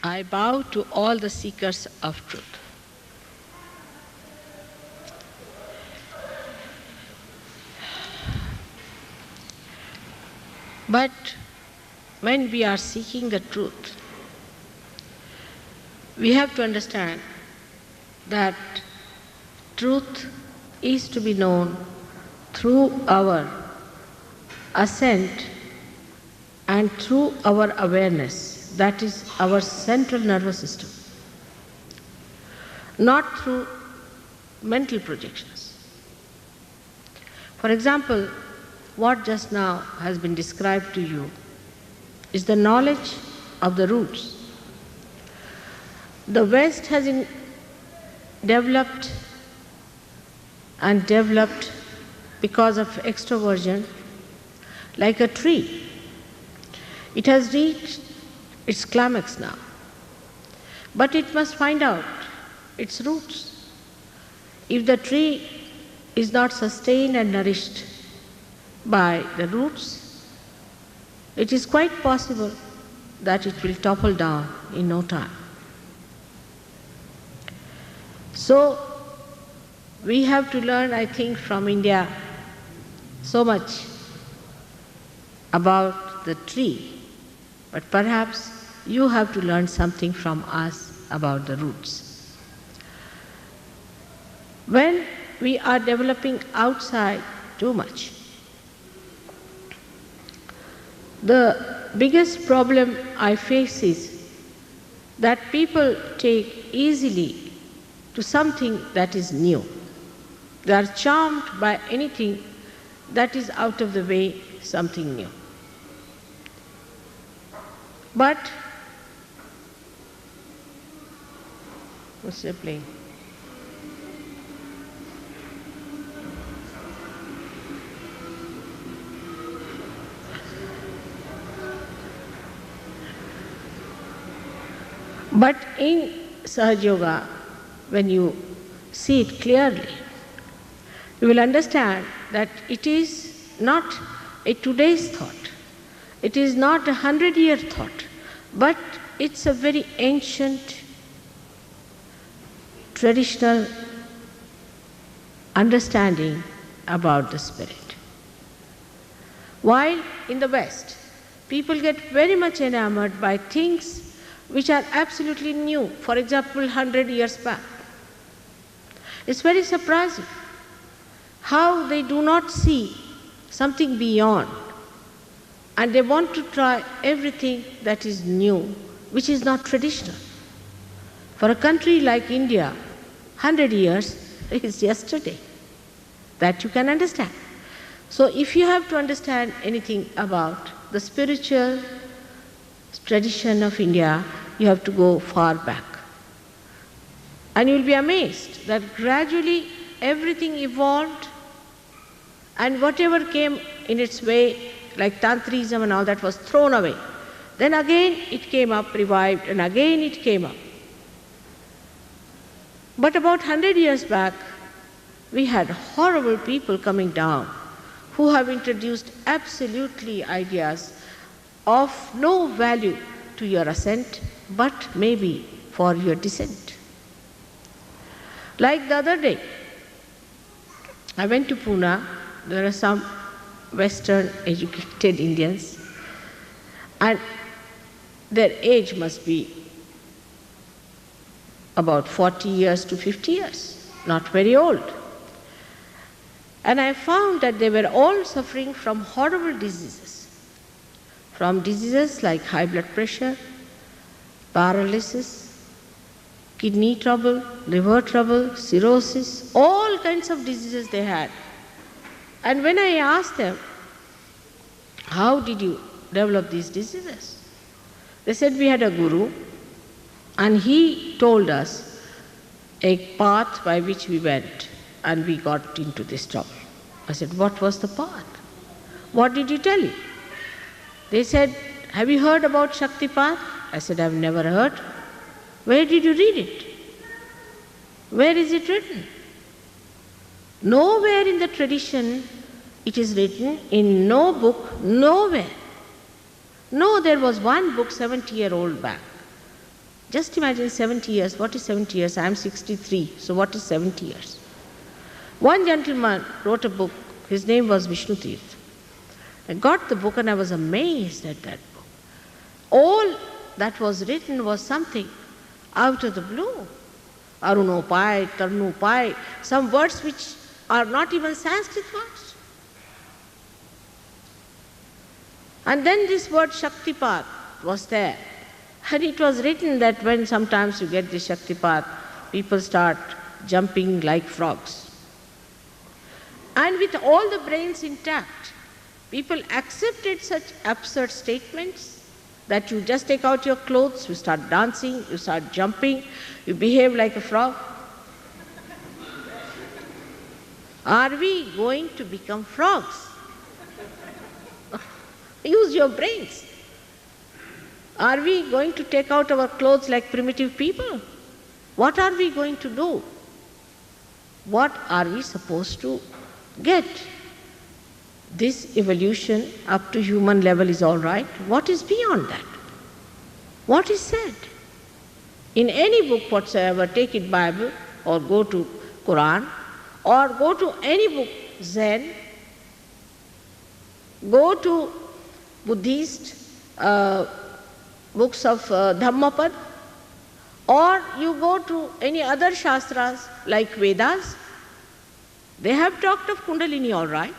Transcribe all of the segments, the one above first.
I bow to all the seekers of truth. But when we are seeking the truth, we have to understand that truth is to be known through our assent and through our awareness, that is our central nervous system, not through mental projections. For example, what just now has been described to you is the knowledge of the roots. The West has developed because of extroversion like a tree. It has reached its climax now, but it must find out its roots. If the tree is not sustained and nourished by the roots, it is quite possible that it will topple down in no time. So, we have to learn, I think, from India so much about the tree, but perhaps you have to learn something from us about the roots. When we are developing outside too much, the biggest problem I face is that people take easily to something that is new. They are charmed by anything that is out of the way, something new. But, what's they playing? But in Sahaja Yoga, when you see it clearly, you will understand that it is not a today's thought, it is not 100-year thought, but it's a very ancient, traditional understanding about the spirit. While in the West, people get very much enamored by things which are absolutely new, for example, 100 years back. It's very surprising how they do not see something beyond, and they want to try everything that is new, which is not traditional. For a country like India, 100 years is yesterday. That you can understand. So if you have to understand anything about the spiritual tradition of India, you have to go far back. And you will be amazed that gradually everything evolved, and whatever came in its way, like Tantrism and all that, was thrown away. Then again it came up, revived, and again it came up. But about 100 years back, we had horrible people coming down who have introduced absolutely ideas of no value to your ascent, but maybe for your descent. Like the other day, I went to Pune. There are some Western educated Indians, and their age must be about 40 years to 50 years, not very old. And I found that they were all suffering from horrible diseases, from diseases like high blood pressure, paralysis, kidney trouble, liver trouble, cirrhosis, all kinds of diseases they had. And when I asked them, how did you develop these diseases? They said, we had a guru, and he told us a path by which we went, and we got into this trouble. I said, what was the path? What did he tell you? They said, have you heard about Shaktipat? I said, I've never heard. Where did you read it? Where is it written? Nowhere in the tradition it is written, in no book, nowhere. No, there was one book 70-year-old back. Just imagine 70 years. What is 70 years? I am 63. So what is 70 years? One gentleman wrote a book. His name was Vishnu Tirth. I got the book and I was amazed at that book. All that was written was something out of the blue. Arunopai, Tarunopai, some words which are not even Sanskrit words. And then this word Shaktipat was there. And it was written that when sometimes you get this Shaktipat, people start jumping like frogs. And with all the brains intact, people accepted such absurd statements that you just take out your clothes, you start dancing, you start jumping, you behave like a frog. Are we going to become frogs? Use your brains. Are we going to take out our clothes like primitive people? What are we going to do? What are we supposed to get? This evolution up to human level is all right. What is beyond that? What is said? In any book whatsoever, take it Bible or go to Quran or go to any book, Zen, go to Buddhist books of Dhammapad, or you go to any other Shastras like Vedas, they have talked of Kundalini all right.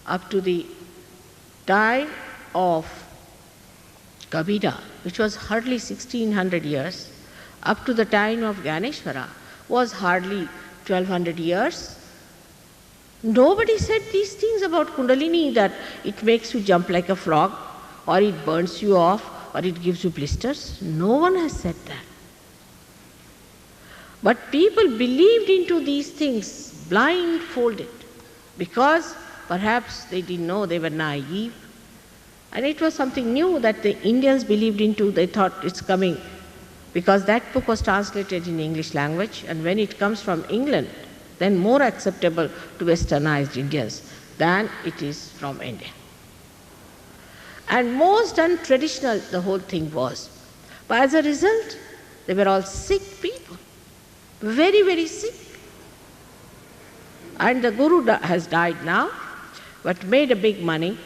Up to the time of Kabira, which was hardly 1600 years, up to the time of Gyaneshwara was hardly 1200 years. Nobody said these things about Kundalini, that it makes you jump like a frog, or it burns you off, or it gives you blisters. No one has said that. But people believed into these things blindfolded, because perhaps they didn't know, they were naive. And it was something new that the Indians believed into. They thought it's coming, because that book was translated in English language, and when it comes from England, then more acceptable to westernized Indians than it is from India. And most untraditional the whole thing was. But as a result, they were all sick people, very, very sick. And the Guru has died now, but made a big money,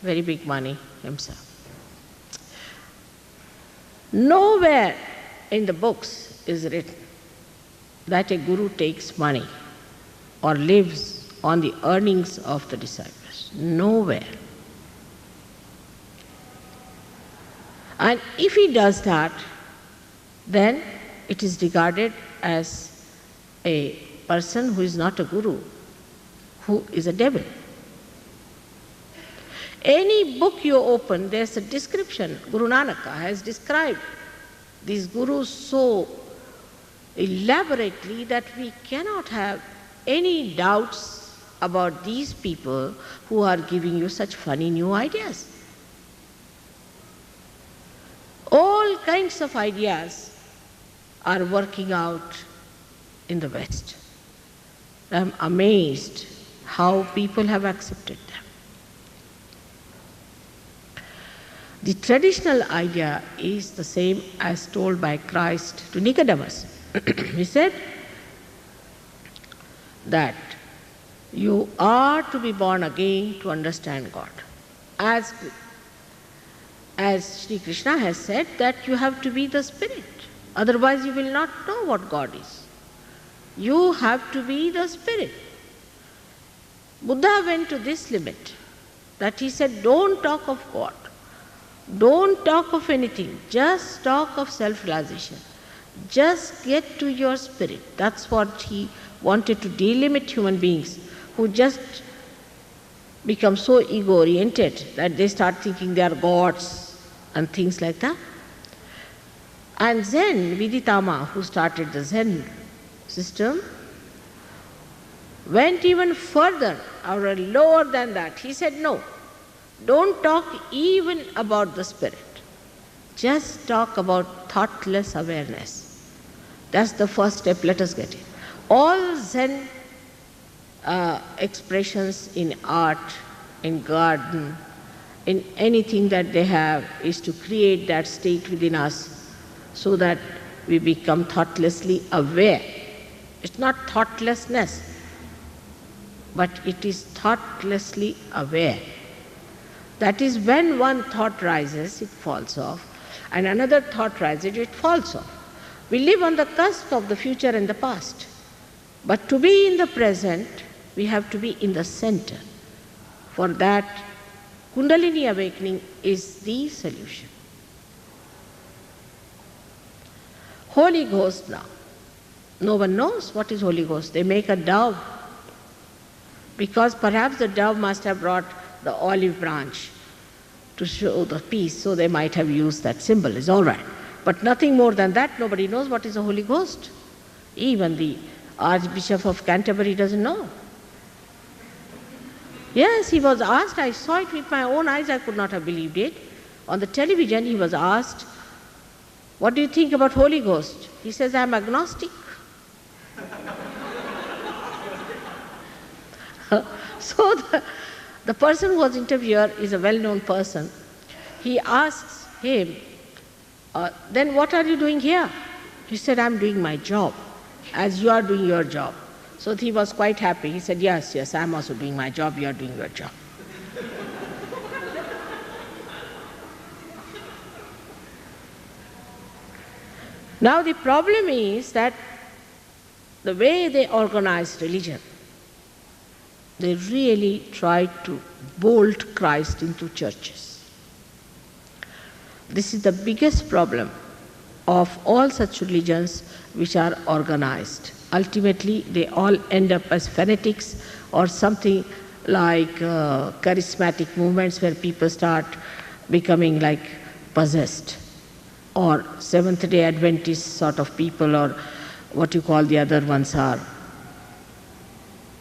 very big money himself. Nowhere in the books is written that a Guru takes money or lives on the earnings of the disciples. Nowhere. And if he does that, then it is regarded as a person who is not a Guru, who is a devil. Any book you open, there's a description. Guru Nanak has described these Gurus so elaborately that we cannot have any doubts about these people who are giving you such funny new ideas. All kinds of ideas are working out in the West. I'm amazed how people have accepted them. The traditional idea is the same as told by Christ to Nicodemus. He said that you are to be born again to understand God. As Sri Krishna has said that you have to be the spirit, otherwise you will not know what God is. You have to be the spirit. Buddha went to this limit, that he said, don't talk of God. Don't talk of anything, just talk of self-realization. Just get to your spirit. That's what he wanted to delimit human beings who just become so ego-oriented that they start thinking they are gods and things like that. And Zen, Viditama, who started the Zen system, went even further or lower than that. He said, no, don't talk even about the spirit. Just talk about thoughtless awareness. That's the first step. Let us get it. All Zen expressions in art, in garden, in anything that they have is to create that state within us so that we become thoughtlessly aware. It's not thoughtlessness, but it is thoughtlessly aware. That is, when one thought rises, it falls off, and another thought rises, it falls off. We live on the cusp of the future and the past. But to be in the present, we have to be in the center. For that, Kundalini awakening is the solution. Holy Ghost now. No one knows what is Holy Ghost. They make a dove, because perhaps the dove must have brought the olive branch to show the peace, so they might have used that symbol. It's all right. But nothing more than that. Nobody knows what is the Holy Ghost. Even the Archbishop of Canterbury doesn't know. Yes, he was asked, I saw it with my own eyes, I could not have believed it. On the television he was asked, what do you think about Holy Ghost? He says, I am agnostic. So the person who was interviewed is a well-known person. He asks him, then what are you doing here? He said, I am doing my job, as you are doing your job. So he was quite happy. He said, yes, I am also doing my job, you are doing your job. Now the problem is that the way they organized religion, they really tried to bolt Christ into churches. This is the biggest problem of all such religions which are organized. Ultimately, they all end up as fanatics or something like charismatic movements where people start becoming like possessed, or Seventh-day Adventist sort of people, or what you call the other ones are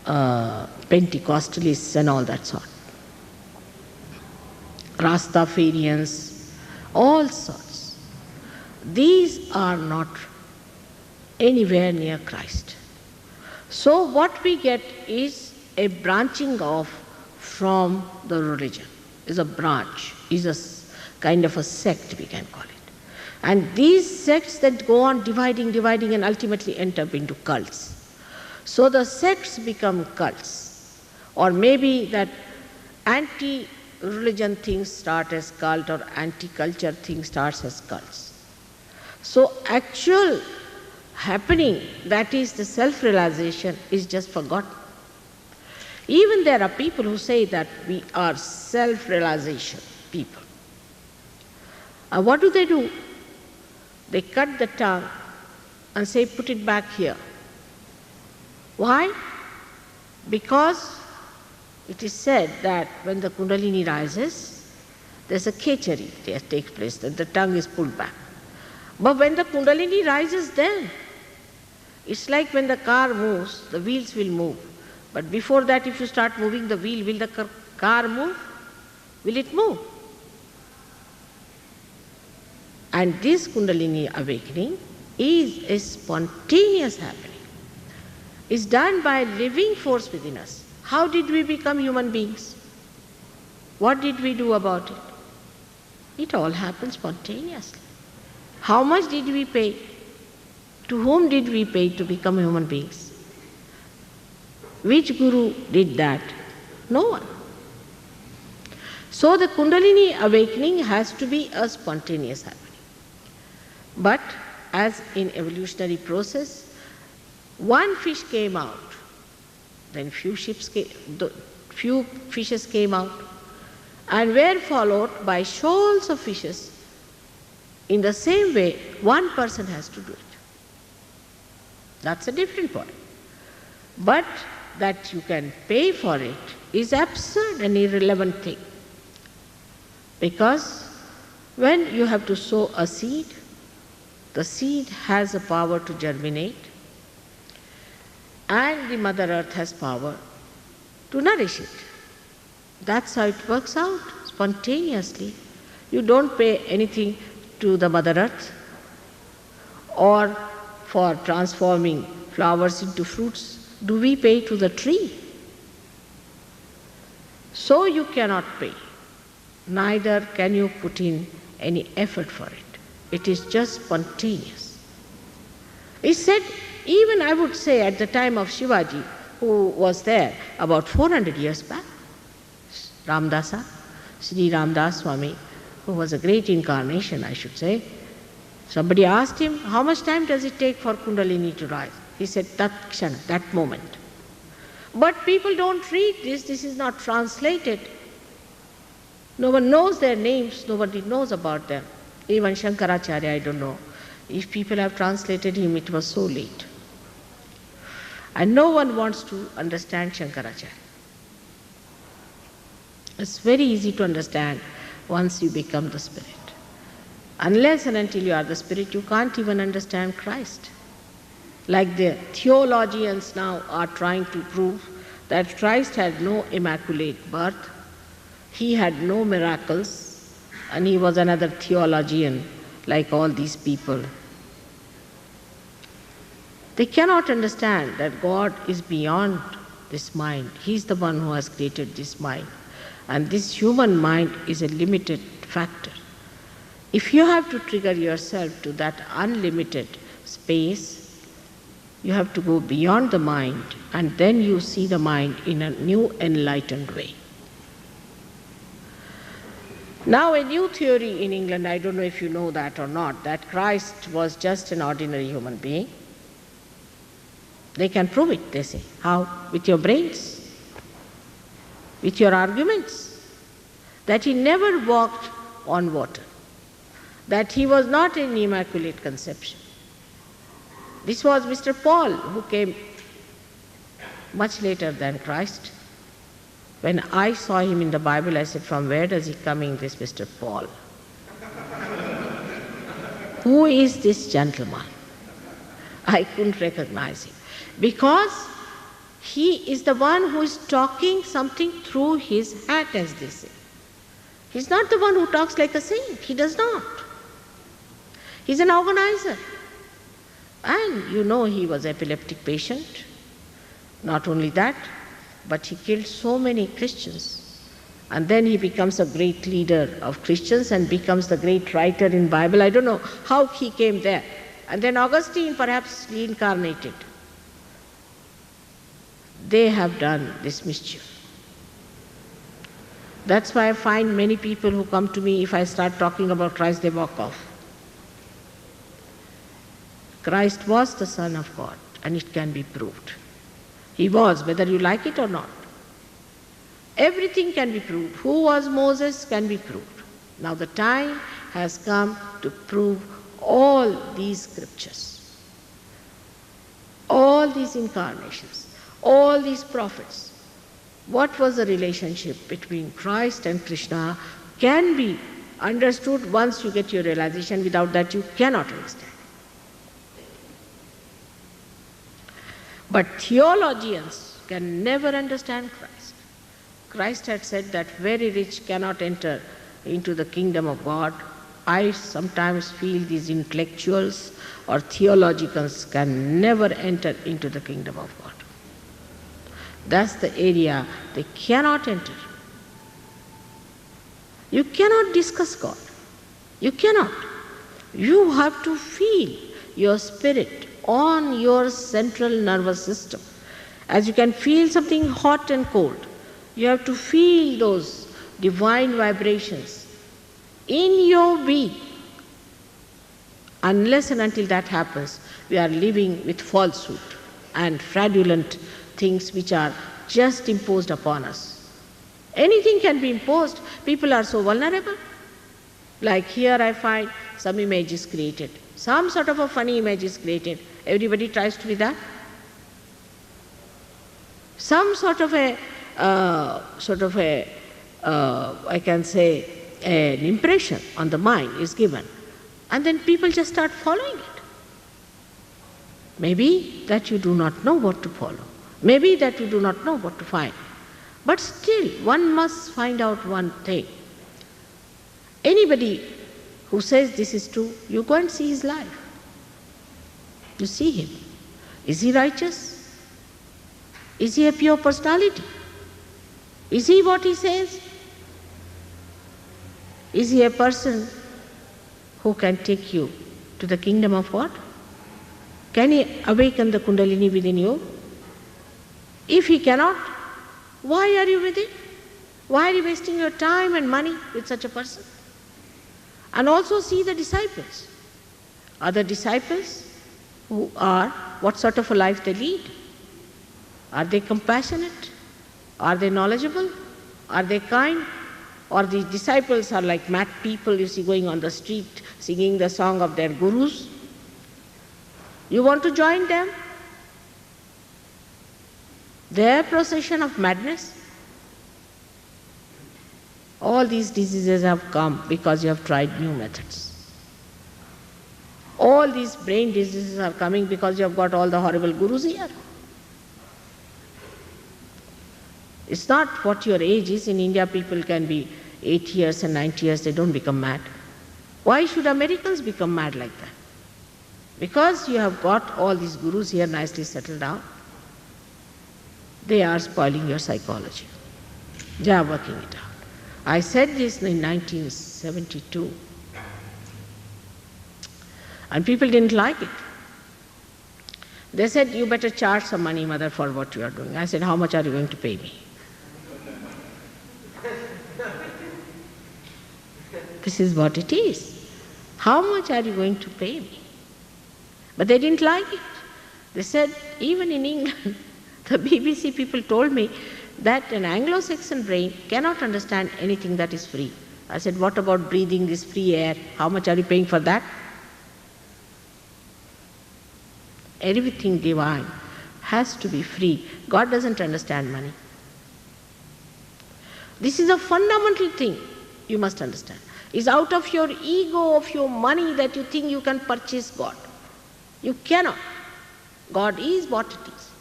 Pentecostalists and all that sort. Rastafarians, all sorts. These are not anywhere near Christ. So what we get is a branching off from the religion, is a branch, is a kind of a sect, we can call it. And these sects that go on dividing and ultimately end up into cults. So the sects become cults, or maybe that anti-religion things start as cult, or anti-culture thing starts as cults. So actual happening, that is the self-realization, is just forgotten. Even there are people who say that we are self-realization people. What do? They cut the tongue and say, put it back here. Why? Because it is said that when the Kundalini rises, there's a kechari that takes place, that the tongue is pulled back. But when the Kundalini rises, then it's like when the car moves, the wheels will move. But before that, if you start moving the wheel, will the car move? Will it move? And this Kundalini awakening is a spontaneous happening. It's done by a living force within us. How did we become human beings? What did we do about it? It all happened spontaneously. How much did we pay? To whom did we pay to become human beings? Which guru did that? No one. So the Kundalini awakening has to be a spontaneous happening. But as in evolutionary process, one fish came out, then few fishes came out, and were followed by shoals of fishes. In the same way, one person has to do it. That's a different point. But that you can pay for it is absurd and irrelevant thing. Because when you have to sow a seed, the seed has a power to germinate, and the Mother Earth has power to nourish it. That's how it works out, spontaneously. You don't pay anything to the Mother Earth, or for transforming flowers into fruits. Do we pay to the tree? So you cannot pay. neither can you put in any effort for it. It is just spontaneous. He said, even I would say at the time of Shivaji, who was there about 400 years back, Ramdasa, Sri Ramdas Swami, who was a great incarnation, I should say. Somebody asked him, how much time does it take for Kundalini to rise? He said, that kshana, that moment. But people don't read this is not translated. No one knows their names, nobody knows about them. Even Shankaracharya, I don't know. If people have translated him, it was so late. And no one wants to understand Shankaracharya. It's very easy to understand once you become the Spirit. Unless and until you are the Spirit, you can't even understand Christ. Like the theologians now are trying to prove that Christ had no immaculate birth, he had no miracles, and he was another theologian like all these people. They cannot understand that God is beyond this mind. He is the one who has created this mind. And this human mind is a limited factor. If you have to trigger yourself to that unlimited space, you have to go beyond the mind, and then you see the mind in a new enlightened way. Now a new theory in England, I don't know if you know that or not, that Christ was just an ordinary human being. They can prove it, they say. How? With your brains, with your arguments. That he never walked on water, that he was not an immaculate conception. This was Mr. Paul, who came much later than Christ. When I saw him in the Bible, I said, from where does he coming, this Mr. Paul? Who is this gentleman? I couldn't recognize him. Because he is the one who is talking something through his hat, as they say. He's not the one who talks like a saint. He does not. He's an organizer. And you know he was an epileptic patient. Not only that, but he killed so many Christians. And then he becomes a great leader of Christians and becomes the great writer in Bible. I don't know how he came there. And then Augustine perhaps reincarnated. They have done this mischief. That's why I find many people who come to me, if I start talking about Christ, they walk off. Christ was the Son of God, and it can be proved. He was, whether you like it or not. Everything can be proved. Who was Moses can be proved. Now the time has come to prove all these scriptures, all these incarnations, all these prophets. What was the relationship between Christ and Krishna can be understood once you get your realization. Without that you cannot understand. But theologians can never understand Christ. Christ had said that very rich cannot enter into the kingdom of God. I sometimes feel these intellectuals or theologians can never enter into the kingdom of God. That's the area they cannot enter. You cannot discuss God. You cannot. You have to feel your spirit on your central nervous system. As you can feel something hot and cold, you have to feel those divine vibrations in your being. Unless and until that happens, we are living with falsehood and fraudulent things which are just imposed upon us. Anything can be imposed. People are so vulnerable. Like here I find some image is created. Some sort of a funny image is created. Everybody tries to be that. Some sort of a, I can say, an impression on the mind is given. And then people just start following it. Maybe that you do not know what to follow. Maybe that you do not know what to find. But still, one must find out one thing. Anybody who says this is true, you go and see his life. You see him. Is he righteous? Is he a pure personality? Is he what he says? Is he a person who can take you to the kingdom of God? Can he awaken the Kundalini within you? If he cannot, why are you with him? Why are you wasting your time and money with such a person? And also see the disciples. Are the disciples what sort of a life they lead? Are they compassionate? Are they knowledgeable? Are they kind? Or the disciples are like mad people you see going on the street singing the song of their gurus? You want to join them? Their procession of madness? All these diseases have come because you have tried new methods. All these brain diseases are coming because you have got all the horrible gurus here. It's not what your age is. In India, people can be 80 years and 90 years, they don't become mad. Why should Americans become mad like that? Because you have got all these gurus here nicely settled down. They are spoiling your psychology. They are working it out. I said this in 1972. And people didn't like it. They said, you better charge some money, mother, for what you are doing. I said, how much are you going to pay me? This is what it is. How much are you going to pay me? But they didn't like it. They said, even in England, the BBC people told me that an Anglo-Saxon brain cannot understand anything that is free. I said, what about breathing this free air? How much are you paying for that? Everything divine has to be free. God doesn't understand money. This is a fundamental thing you must understand. It's out of your ego, of your money, that you think you can purchase God. You cannot. God is what it is.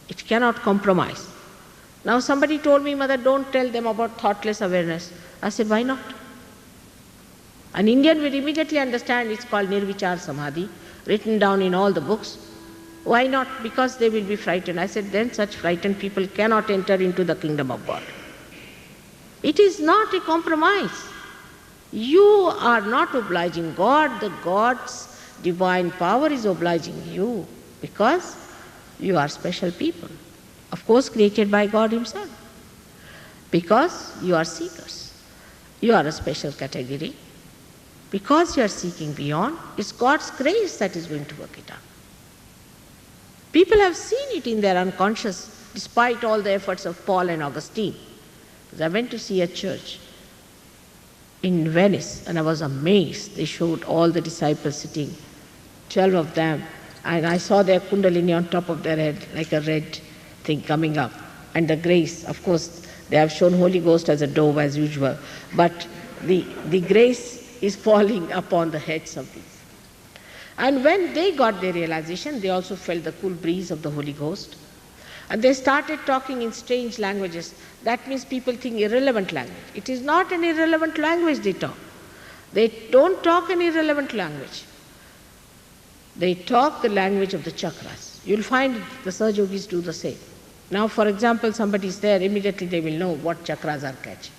It cannot compromise. Now somebody told me, mother, don't tell them about thoughtless awareness. I said, why not? An Indian will immediately understand it's called Nirvichar Samadhi, written down in all the books. Why not? Because they will be frightened. I said, then such frightened people cannot enter into the kingdom of God. It is not a compromise. You are not obliging God. The God's divine power is obliging you because you are special people. Of course, created by God Himself. Because you are seekers. You are a special category. Because you are seeking beyond, it's God's grace that is going to work it out. People have seen it in their unconscious, despite all the efforts of Paul and Augustine. I went to see a church in Venice, and I was amazed. They showed all the disciples sitting, 12 of them, and I saw their kundalini on top of their head, like a red thing coming up. And the grace, of course, they have shown Holy Ghost as a dove as usual, but the grace is falling upon the heads of these. And when they got their realization, they also felt the cool breeze of the Holy Ghost. And they started talking in strange languages. That means people think irrelevant language. It is not an irrelevant language they talk. They don't talk an irrelevant language. They talk the language of the chakras. You'll find the Sahaja Yogis do the same. Now, for example, somebody is there, immediately they will know what chakras are catching.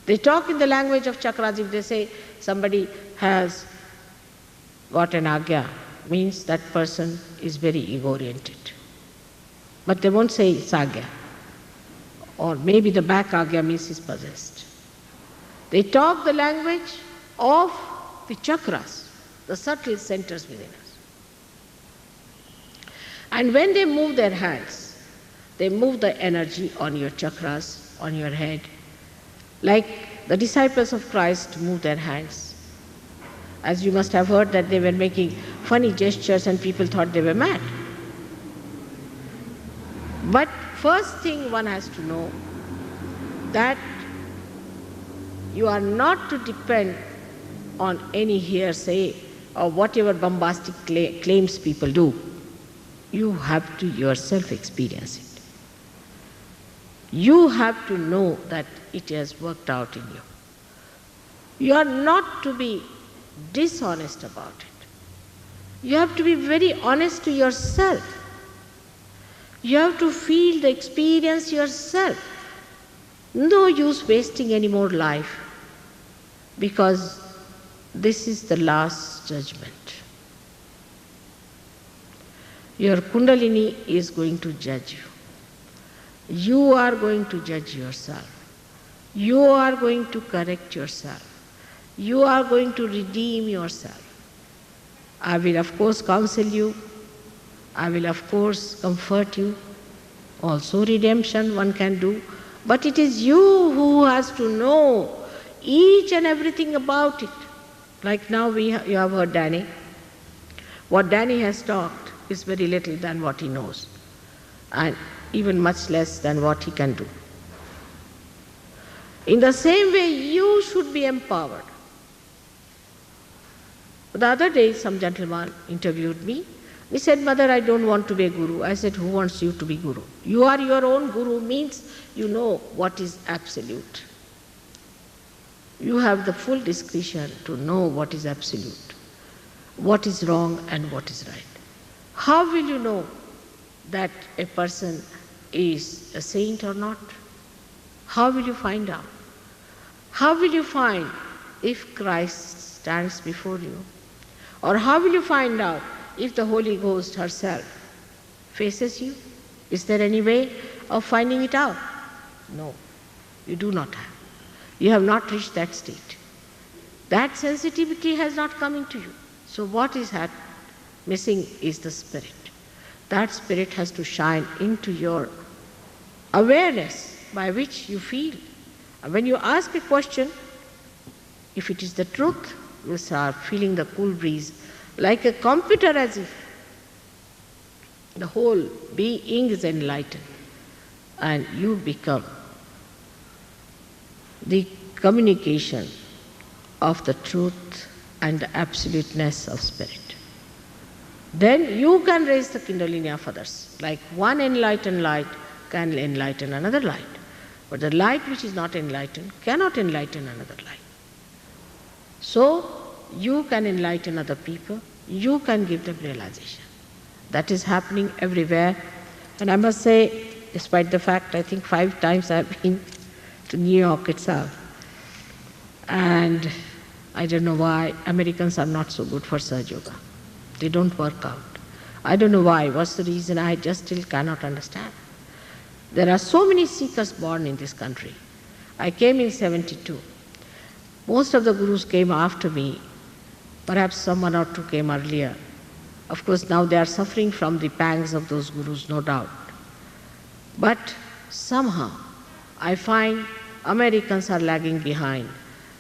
They talk in the language of chakras. If they say somebody has got an agya, means that person is very ego-oriented. But they won't say it's agya. Or maybe the back agya means he's possessed. They talk the language of the chakras, the subtle centers within us. And when they move their hands, they move the energy on your chakras, on your head, like the disciples of Christ move their hands. As you must have heard that they were making funny gestures and people thought they were mad. But first thing one has to know that you are not to depend on any hearsay or whatever bombastic claims people do. You have to yourself experience it. You have to know that it has worked out in you. You are not to be dishonest about it. You have to be very honest to yourself. You have to feel the experience yourself. No use wasting any more life, because this is the last judgment. Your Kundalini is going to judge you. You are going to judge yourself. You are going to correct yourself. You are going to redeem yourself. I will of course counsel you. I will of course comfort you. Also redemption one can do. But it is you who has to know each and everything about it. Like now you have heard Danny. What Danny has talked is very little than what he knows, and even much less than what he can do. In the same way, you should be empowered. The other day, some gentleman interviewed me. He said, "Mother, I don't want to be a guru." I said, "Who wants you to be guru? You are your own guru," means you know what is absolute. You have the full discretion to know what is absolute, what is wrong and what is right. How will you know that a person is a saint or not? How will you find out? How will you find if Christ stands before you? Or how will you find out if the Holy Ghost herself faces you? Is there any way of finding it out? No, you do not have. You have not reached that state. That sensitivity has not come into you. So what is missing is the spirit. That spirit has to shine into your awareness by which you feel. And when you ask a question, if it is the truth, you start feeling the cool breeze, like a computer, as if the whole being is enlightened, and you become the communication of the truth and the absoluteness of spirit. Then you can raise the Kundalini of others. Like one enlightened light can enlighten another light. But the light which is not enlightened cannot enlighten another light. So you can enlighten other people, you can give them realization. That is happening everywhere. And I must say, despite the fact I think 5 times I have been to New York itself, and I don't know why Americans are not so good for Sahaja Yoga. They don't work out. I don't know why. What's the reason? I just still cannot understand. There are so many seekers born in this country. I came in 72. Most of the gurus came after me. Perhaps some 1 or 2 came earlier. Of course, now they are suffering from the pangs of those gurus, no doubt. But somehow, I find Americans are lagging behind.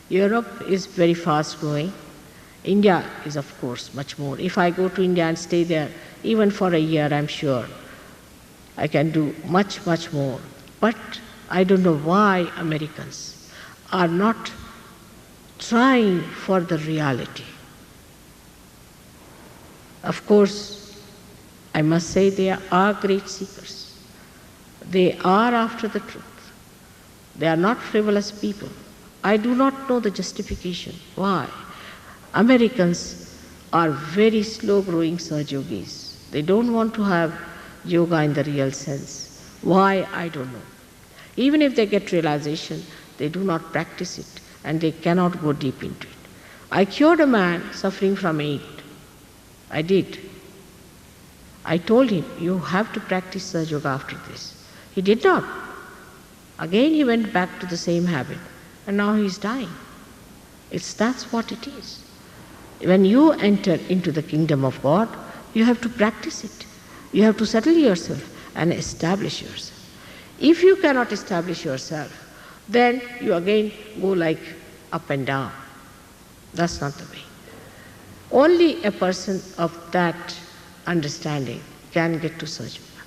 Europe is very fast growing. India is, of course, much more. If I go to India and stay there, even for a year, I'm sure I can do much, much more. But I don't know why Americans are not trying for the reality. Of course, I must say they are great seekers. They are after the truth. They are not frivolous people. I do not know the justification. Why? Americans are very slow-growing Sahaja Yogis. They don't want to have yoga in the real sense. Why? I don't know. Even if they get realization, they do not practice it and they cannot go deep into it. I cured a man suffering from AIDS. I did. I told him, you have to practice Sahaja Yoga after this. He did not. Again he went back to the same habit, and now he is dying. That's what it is. When you enter into the kingdom of God, you have to practice it. You have to settle yourself and establish yourself. If you cannot establish yourself, then you again go like up and down. That's not the way. Only a person of that understanding can get to Sahaja Yoga.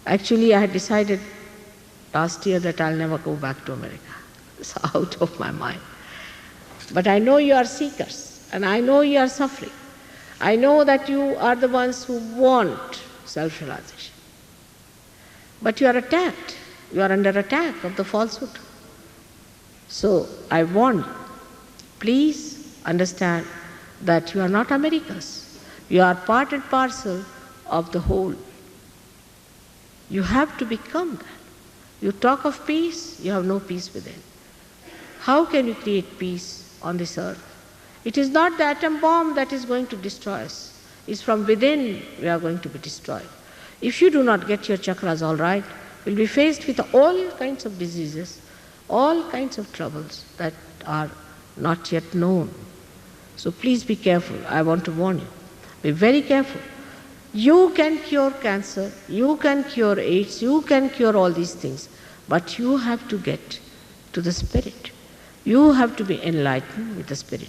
Actually, I had decided last year that I'll never go back to America. It's out of my mind. But I know you are seekers, and I know you are suffering. I know that you are the ones who want self-realization. But you are attacked. You are under attack of the falsehood. So I want, please understand that you are not Americans. You are part and parcel of the whole. You have to become that. You talk of peace, you have no peace within. How can you create peace on this earth? It is not the atom bomb that is going to destroy us. It's from within we are going to be destroyed. If you do not get your chakras all right, you'll be faced with all kinds of diseases, all kinds of troubles that are not yet known. So please be careful. I want to warn you. Be very careful. You can cure cancer, you can cure AIDS, you can cure all these things, but you have to get to the spirit. You have to be enlightened with the spirit.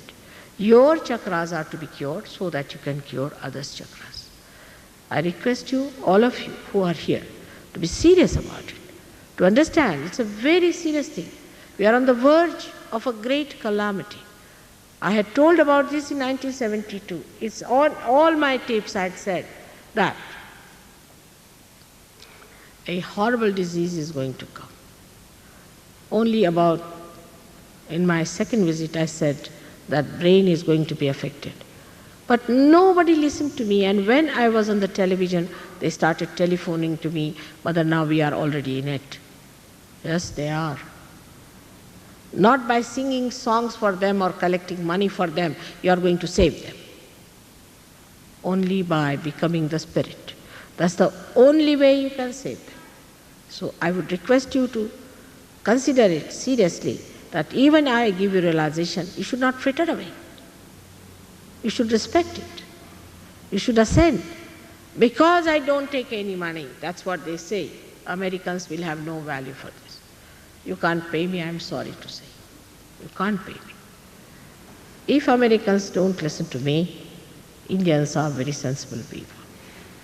Your chakras are to be cured so that you can cure others' chakras. I request you, all of you who are here, to be serious about it, to understand it's a very serious thing. We are on the verge of a great calamity. I had told about this in 1972. It's on all my tapes I had said that a horrible disease is going to come. Only about, in my second visit, I said that brain is going to be affected. But nobody listened to me, and when I was on the television, they started telephoning to me, Mother, now we are already in it. Yes, they are. Not by singing songs for them or collecting money for them, you are going to save them. Only by becoming the spirit. That's the only way you can save them. So I would request you to consider it seriously, that even I give you realization, you should not fritter away. You should respect it. You should ascend. Because I don't take any money, that's what they say, Americans will have no value for this. You can't pay me, I'm sorry to say. You can't pay me. If Americans don't listen to me, Indians are very sensible people.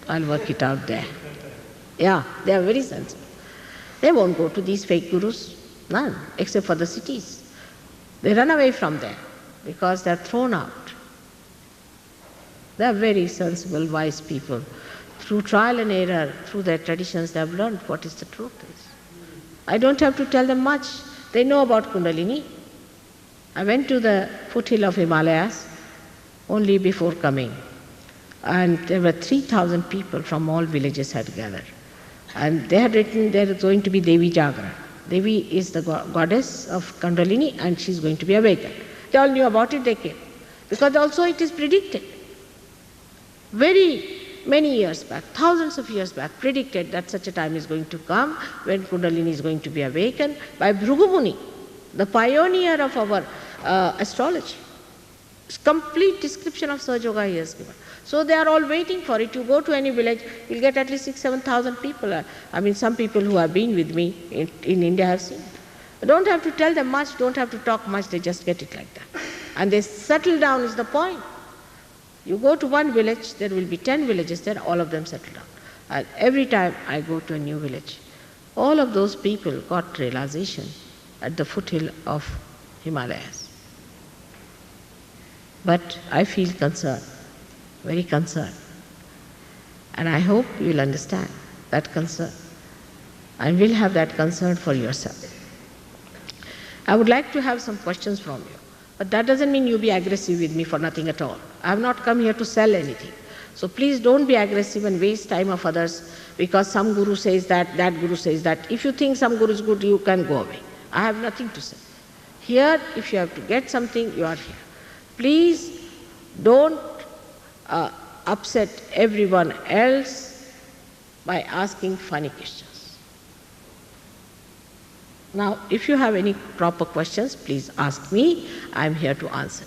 I'll work it out there. Yeah, they are very sensible. They won't go to these fake gurus, none, except for the cities. They run away from there because they are thrown out. They are very sensible, wise people. Through trial and error, through their traditions, they have learned what is the truth is. I don't have to tell them much. They know about Kundalini. I went to the foothill of Himalayas only before coming, and there were 3,000 people from all villages had gathered. And they had written there is going to be Devi Jagra. Devi is the goddess of Kundalini, and she is going to be awakened. They all knew about it, they came. Because also it is predicted. Very many years back, thousands of years back, predicted that such a time is going to come when Kundalini is going to be awakened by Bhrigu Muni, the pioneer of our astrology. Complete description of Sahaja Yoga he has given. So they are all waiting for it. You go to any village, you'll get at least 6,000-7,000 people. I mean, some people who have been with me in India have seen it. Don't have to tell them much, don't have to talk much, they just get it like that. And they settle down is the point. You go to one village, there will be 10 villages there, all of them settle down. And every time I go to a new village, all of those people got realization at the foothill of Himalayas. But I feel concerned, very concerned. And I hope you will understand that concern. And will have that concern for yourself. I would like to have some questions from you. But that doesn't mean you be aggressive with me for nothing at all. I have not come here to sell anything. So please don't be aggressive and waste time of others because some guru says that guru says that. If you think some guru is good, you can go away. I have nothing to say. Here, if you have to get something, you are here. Please don't upset everyone else by asking funny questions. Now, if you have any proper questions, please ask me. I am here to answer.